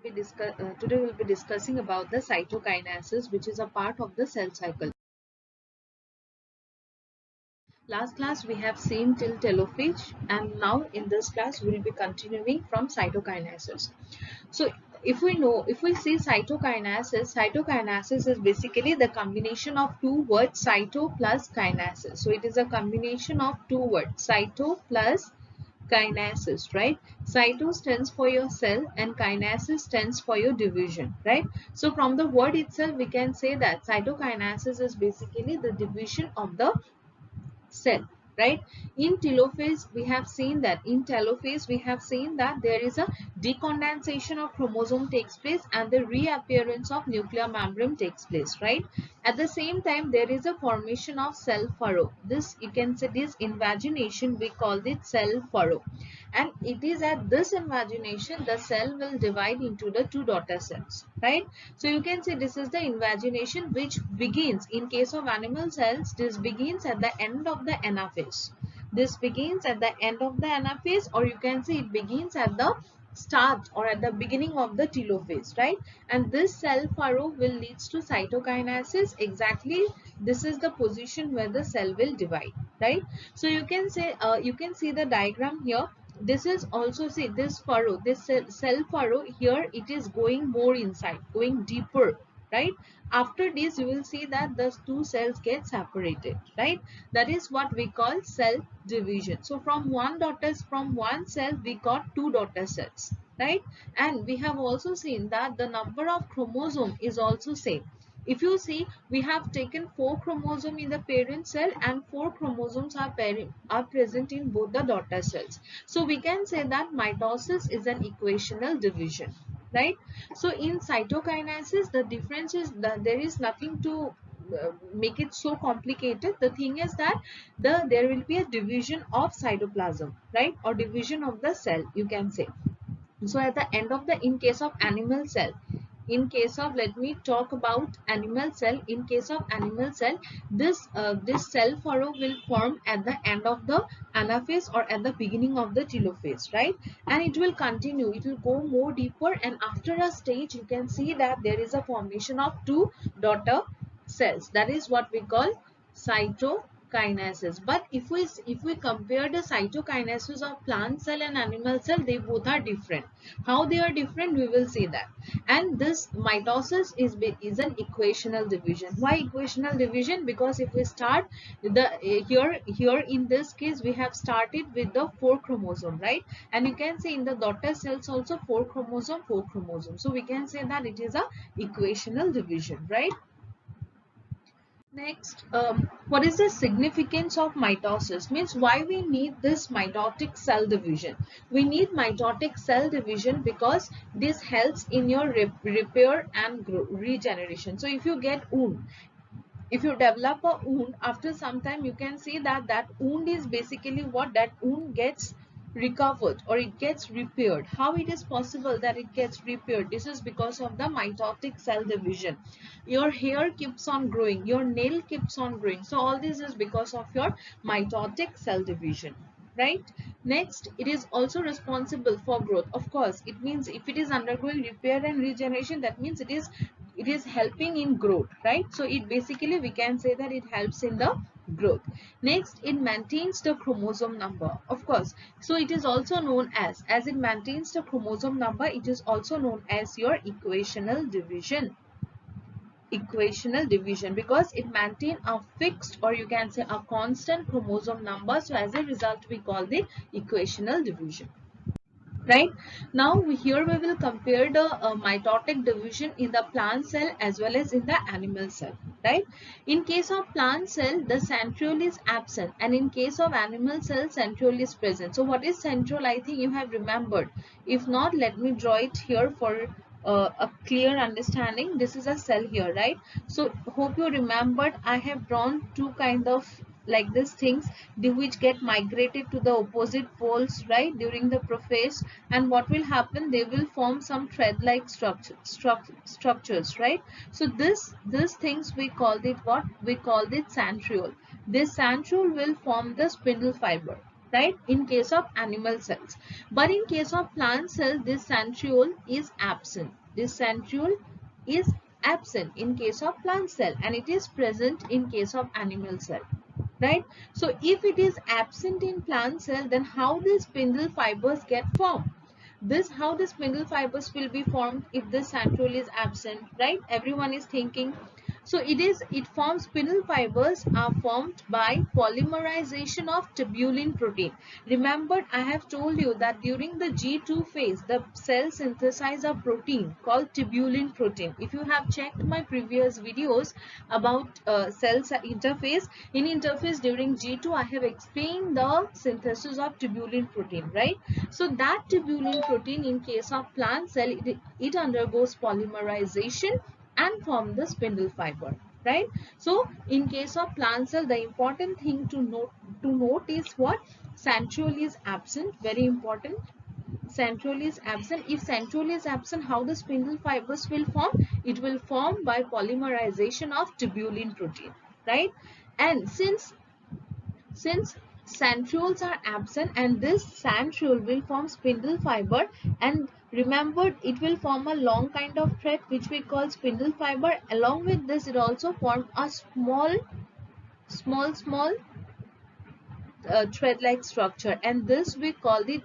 today we'll be discussing about the cytokinases, which is a part of the cell cycle. Last class we have seen till telophage, and now in this class we will be continuing from cytokinases. So if we see cytokinases is basically the combination of two words, cyto plus kinases. So it is a combination of two words, cyto plus kinases, right? Cyto stands for your cell and kinases stands for your division, right? So from the word itself we can say that cytokinases is basically the division of the cell, right? In telophase we have seen that there is a decondensation of chromosome takes place and the reappearance of nuclear membrane takes place, right? At the same time there is a formation of cell furrow. This, you can say, this invagination we call it cell furrow, and it is at this invagination the cell will divide into the two daughter cells, right? So you can say this is the invagination which begins, in case of animal cells, this begins at the end of the anaphase. This begins at the end of the anaphase, or you can say it begins at the start or at the beginning of the telophase, right? And this cell furrow will leads to cytokinases. Exactly, this is the position where the cell will divide, right? So you can say you can see the diagram here. This is also, see, this furrow, this cell furrow here, it is going more inside, going deeper, right? After this you will see that the two cells get separated, right? That is what we call cell division. So from one cell we got two daughter cells, right? And we have also seen that the number of chromosome is also same. If you see, we have taken 4 chromosomes in the parent cell and 4 chromosomes are present in both the daughter cells. So we can say that mitosis is an equational division, right? So in cytokinases, the difference is that there is nothing to make it so complicated. The thing is that there will be a division of cytoplasm, right? Or division of the cell, you can say. So at the end of the, in case of animal cell, in case of, let me talk about animal cell. In case of animal cell, this cell furrow will form at the end of the anaphase or at the beginning of the telophase, right? And it will continue, it will go more deeper, and after a stage you can see that there is a formation of two daughter cells. That is what we call cytokinases. But if we compare the cytokinases of plant cell and animal cell, they both are different. How they are different, we will see that. And this mitosis is an equational division. Why equational division? Because if we start the here in this case we have started with the 4 chromosome, right? And you can see in the daughter cells also 4 chromosome. So we can say that it is a equational division, right? Next, what is the significance of mitosis? Means why we need this mitotic cell division. We need mitotic cell division because this helps in your repair and regeneration. So if you get wound, if you develop a wound, after some time you can see that that wound is basically what, that wound gets recovered or it gets repaired. How it is possible that it gets repaired? This is because of the mitotic cell division. Your hair keeps on growing, your nail keeps on growing, so all this is because of your mitotic cell division, right? Next, it is also responsible for growth. Of course, it means if it is undergoing repair and regeneration, that means it is helping in growth, right? So it basically, we can say that it helps in the growth. Next, it maintains the chromosome number, of course. So it is also known as it maintains the chromosome number, it is also known as your equational division. Equational division, because it maintains a fixed, or you can say a constant chromosome number. So as a result we call the equational division, right? Now here we will compare the mitotic division in the plant cell as well as in the animal cell, right? In case of plant cell, the centriole is absent, and in case of animal cell, centriole is present. So what is centriole? I think you have remembered. If not, let me draw it here for a clear understanding. This is a cell here, right? So hope you remembered, I have drawn two kind of like these things, which get migrated to the opposite poles, right, during the prophase. And what will happen, they will form some thread like structures, right? So these things we called it what? We called it centriole. This centriole will form the spindle fiber, right, in case of animal cells. But in case of plant cells, this centriole is absent. This centriole is absent in case of plant cell, and it is present in case of animal cell, right? So if it is absent in plant cell, then how the spindle fibers get formed? This how the spindle fibers will be formed if the centriole is absent, right? Everyone is thinking. So it forms spindle fibers are formed by polymerization of tubulin protein. Remember, I have told you that during the G2 phase, the cell synthesize a protein called tubulin protein. If you have checked my previous videos about cells interface, in interface during G2, I have explained the synthesis of tubulin protein, right? So that tubulin protein in case of plant cell, it undergoes polymerization and form the spindle fiber, right? So in case of plant cell, the important thing to note is what? Centriole is absent, very important. Centriole is absent. If centriole is absent, how the spindle fibers will form? It will form by polymerization of tubulin protein, right? And since centrioles are absent, and this centriole will form spindle fiber, and remember, it will form a long kind of thread which we call spindle fiber. Along with this, it also forms a small thread like structure, and this we call it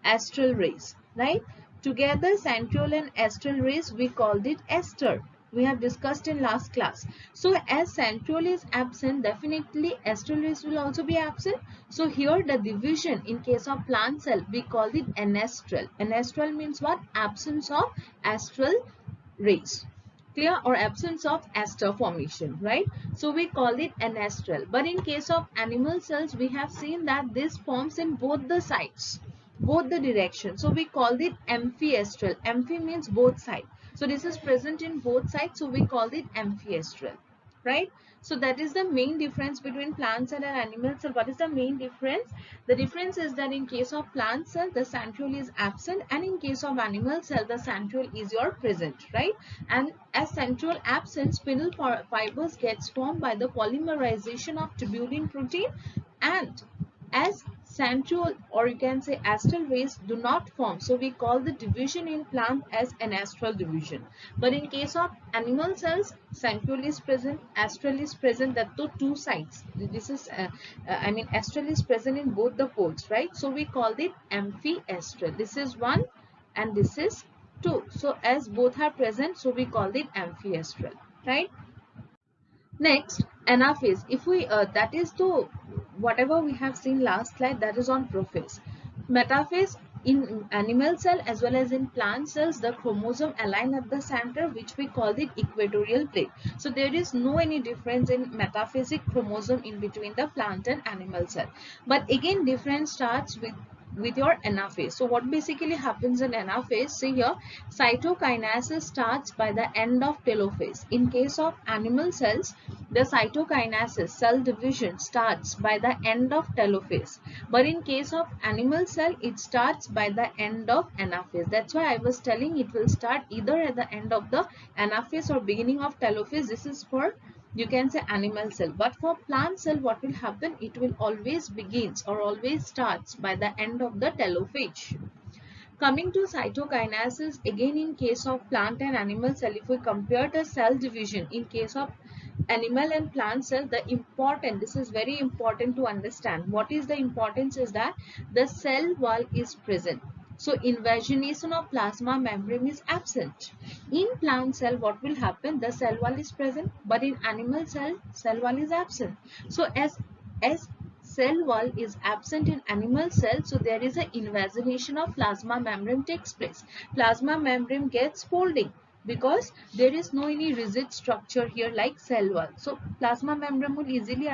astral rays, right? Together, centriole and astral rays, we called it ester. We have discussed in last class. So as centriole is absent, definitely astral rays will also be absent. So here the division in case of plant cell, we call it anastral. Anastral means what? Absence of astral rays, clear, or absence of ester formation, right? So we call it anastral. But in case of animal cells, we have seen that this forms in both the sides, both the directions. So we call it amphiastral. Amphi means both sides. So this is present in both sides, so we call it amphiastral, right? So that is the main difference between plant cell and animal cell. What is the main difference? The difference is that in case of plant cell, the centriole is absent, and in case of animal cell, the centriole is your present, right? And as centriole absent, spindle fibers gets formed by the polymerization of tubulin protein, and as centriole, or you can say astral rays, do not form, so we call the division in plant as anastral division. But in case of animal cells, centriole is present, astral is present, that to two sides. This is I mean, astral is present in both the poles, right? So we call it amphiastral. This is one and this is two. So as both are present, so we call it amphiastral, right? Next, anaphase. If we that is the whatever we have seen last slide, that is on prophase. Metaphase, in animal cell as well as in plant cells, the chromosome align at the center, which we call the equatorial plate. So there is no any difference in metaphasic chromosome in between the plant and animal cell. But again, difference starts with your anaphase. So what basically happens in anaphase? See here, cytokinesis starts by the end of telophase. In case of animal cells, the cytokinesis, cell division, starts by the end of telophase. But in case of animal cell, it starts by the end of anaphase. That's why I was telling it will start either at the end of the anaphase or beginning of telophase. This is for, you can say, animal cell. But for plant cell, what will happen? It will always begins or always starts by the end of the telophase. Coming to cytokinesis, again in case of plant and animal cell, if we compare the cell division in case of animal and plant cell, this is very important to understand. What is the importance is that the cell wall is present. So invagination of plasma membrane is absent. In plant cell, what will happen? The cell wall is present, but in animal cell, cell wall is absent. So as cell wall is absent in animal cell, so there is an invagination of plasma membrane takes place. Plasma membrane gets folding because there is no any rigid structure here like cell wall. So plasma membrane will easily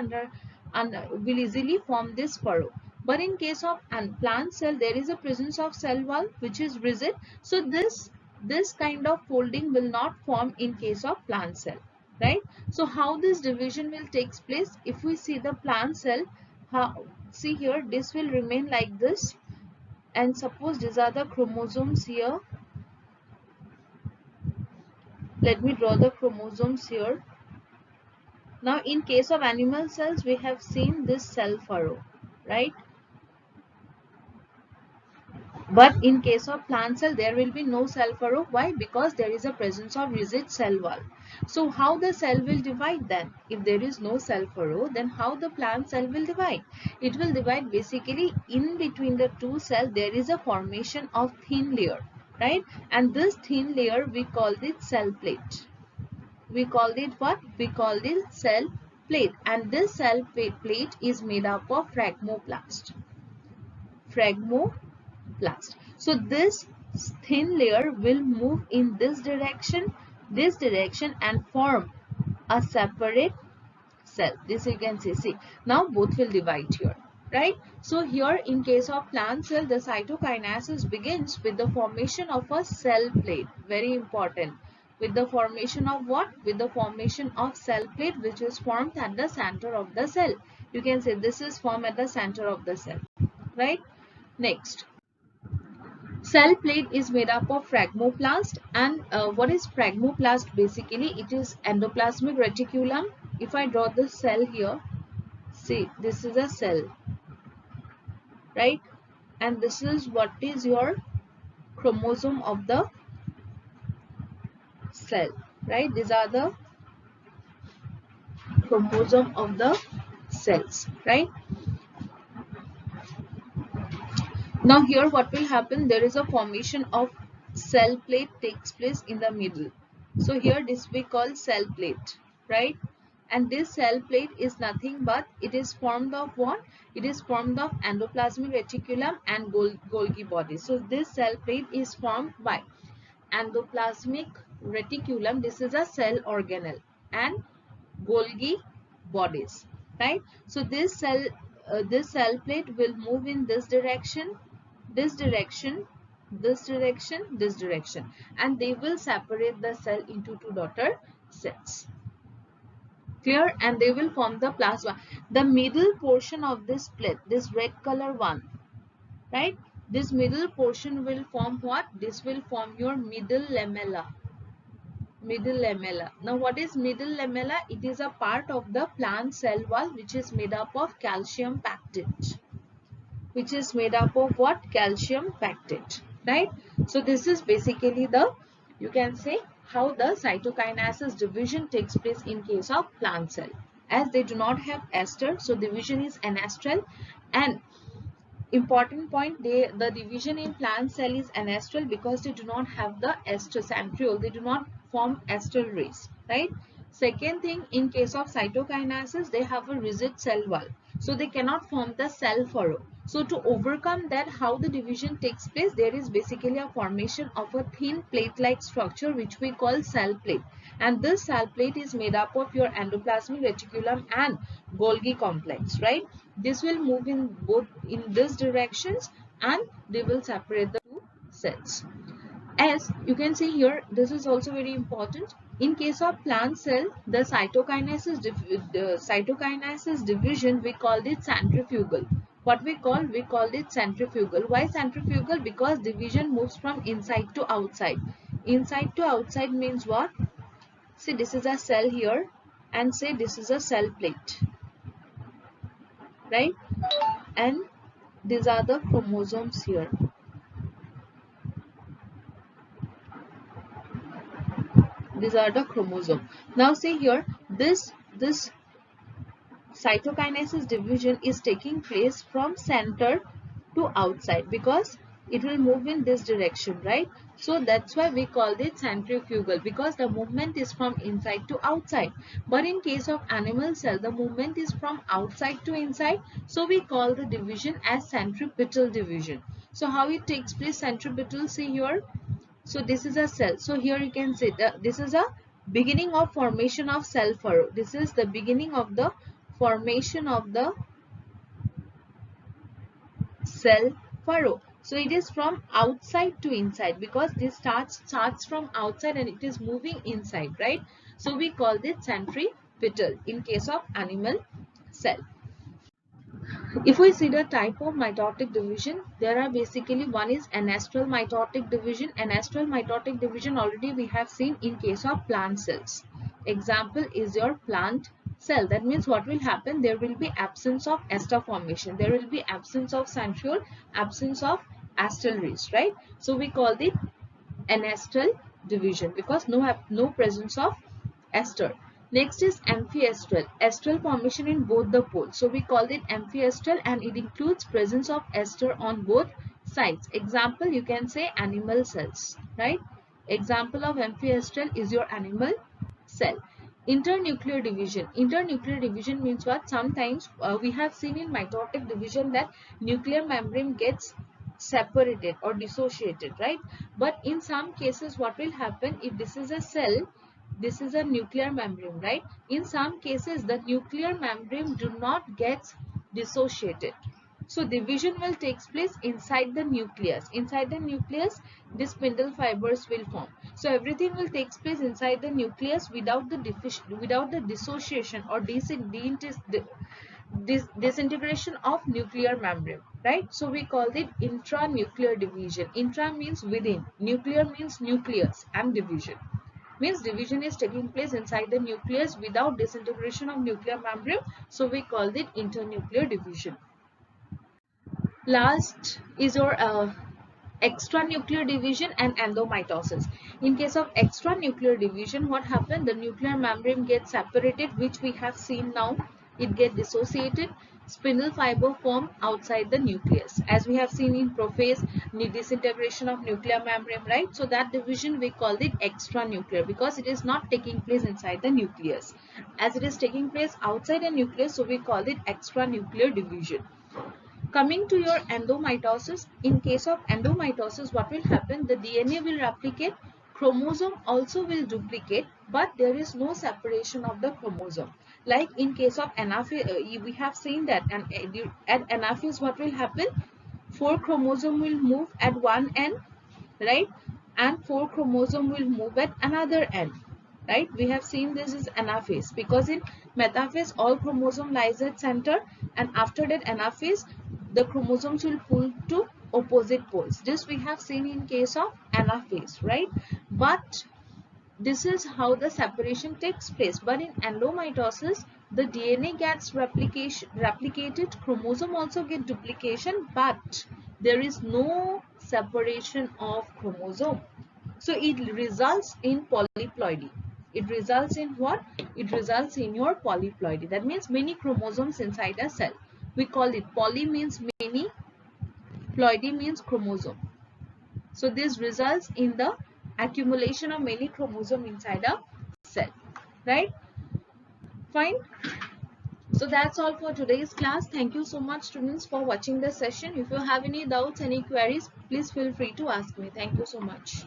form this furrow. But in case of plant cell, there is a presence of cell wall which is rigid. So this kind of folding will not form in case of plant cell, right? So how this division will take place? If we see the plant cell, see here, this will remain like this, and suppose these are the chromosomes here. Let me draw the chromosomes here. Now in case of animal cells, we have seen this cell furrow, right? But in case of plant cell, there will be no cell furrow. Why? Because there is a presence of rigid cell wall. So how the cell will divide then? If there is no cell furrow, then how the plant cell will divide? It will divide basically in between the two cells. There is a formation of thin layer, right? And this thin layer we call it cell plate. We called it what? We called it cell plate. And this cell plate is made up of phragmoplast. Phragmoplast. So this thin layer will move in this direction and form a separate cell. This you can see. Now both will divide here, right? So here in case of plant cell, the cytokinesis begins with the formation of a cell plate. Very important. With the formation of what? With the formation of cell plate, which is formed at the center of the cell. You can say this is formed at the center of the cell, right? Next, cell plate is made up of phragmoplast. And what is phragmoplast? Basically, it is endoplasmic reticulum. If I draw the cell here, see, this is a cell, right? And this is what is your chromosome of the cell, right? These are the chromosome of the cells, right? Now here what will happen? There is a formation of cell plate takes place in the middle. So here this we call cell plate, right? And this cell plate is nothing but it is formed of what? It is formed of endoplasmic reticulum and Golgi body. So this cell plate is formed by endoplasmic reticulum. This is a cell organelle, and Golgi bodies, right? So this cell plate will move in this direction, this direction, this direction, this direction, and they will separate the cell into two daughter cells. Clear? And they will form the plasma. The middle portion of this plate, this red color one, right? This middle portion will form what? This will form your middle lamella. Middle lamella. Now what is middle lamella? It is a part of the plant cell wall which is made up of calcium pactate. Which is made up of what? Calcium pactate, right? So this is basically the, you can say, how the cytokinesis division takes place in case of plant cell. As they do not have ester, so division is anastral. And important point, the division in plant cell is anastral because they do not have the ester centriole. They do not form ester rays, right? Second thing, in case of cytokinesis, they have a rigid cell wall, so they cannot form the cell furrow. So to overcome that, how the division takes place, there is basically a formation of a thin plate-like structure which we call cell plate. And this cell plate is made up of your endoplasmic reticulum and Golgi complex, right? This will move in both in these directions and they will separate the two cells. As you can see here, this is also very important. In case of plant cell, the cytokinesis division, we call it centrifugal. What we called it centrifugal. Why centrifugal? Because division moves from inside to outside. Inside to outside means what? See, this is a cell here and say this is a cell plate, right? And these are the chromosomes here. These are the chromosomes. Now see here, this cytokinesis division is taking place from center to outside because it will move in this direction, right? So that's why we call it centrifugal, because the movement is from inside to outside. But in case of animal cell, the movement is from outside to inside, so we call the division as centripetal division. So how it takes place? Centripetal, see here. So this is a cell. So here you can see that this is a beginning of formation of cell furrow. This is the beginning of the formation of the cell furrow. So it is from outside to inside because this starts from outside and it is moving inside, right? So we call this centripetal in case of animal cell. If we see the type of mitotic division, there are basically, one is anastral mitotic division. Anastral mitotic division already we have seen in case of plant cells. Example is your plant cell. That means what will happen? There will be absence of ester formation. There will be absence of centriole, absence of asteroids, right? So we call it anestal division because no presence of ester. Next is amphiestral. Estral formation in both the poles. So we call it amphiestral, and it includes presence of ester on both sides. Example, you can say animal cells, right? Example of amphiestral is your animal cell. Internuclear division. Internuclear division means what? Sometimes we have seen in mitotic division that nuclear membrane gets separated or dissociated, right? But in some cases what will happen, if this is a cell, this is a nuclear membrane, right? In some cases the nuclear membrane do not get dissociated. So division will take place inside the nucleus. Inside the nucleus, the spindle fibers will form. So everything will take place inside the nucleus without the dissociation or disintegration of nuclear membrane, right? So we call it intranuclear division. Intra means within, nuclear means nucleus, and division means division is taking place inside the nucleus without disintegration of nuclear membrane. So we call it internuclear division. Last is your extranuclear division and endomitosis. In case of extranuclear division, what happened? The nuclear membrane gets separated, which we have seen now. It gets dissociated. Spindle fiber form outside the nucleus. As we have seen in prophase, disintegration of nuclear membrane, right? So that division we call it extranuclear because it is not taking place inside the nucleus. As it is taking place outside the nucleus, so we call it extranuclear division. Coming to your endomitosis, in case of endomitosis, what will happen? The DNA will replicate, chromosome also will duplicate, but there is no separation of the chromosome. Like in case of Anaphase, we have seen that at Anaphase, what will happen? 4 chromosome will move at one end, right? And 4 chromosome will move at another end, right? We have seen this is anaphase because in metaphase all chromosome lies at center, and after that anaphase the chromosomes will pull to opposite poles. This we have seen in case of anaphase, right? But this is how the separation takes place. But in endomitosis, the DNA gets replicated, chromosome also get duplication, but there is no separation of chromosome. So it results in polyploidy. It results in what? It results in your polyploidy. That means many chromosomes inside a cell. We call it poly means many, ploidy means chromosome. So this results in the accumulation of many chromosomes inside a cell, right? Fine. So that's all for today's class. Thank you so much, students, for watching the session. If you have any doubts, any queries, please feel free to ask me. Thank you so much.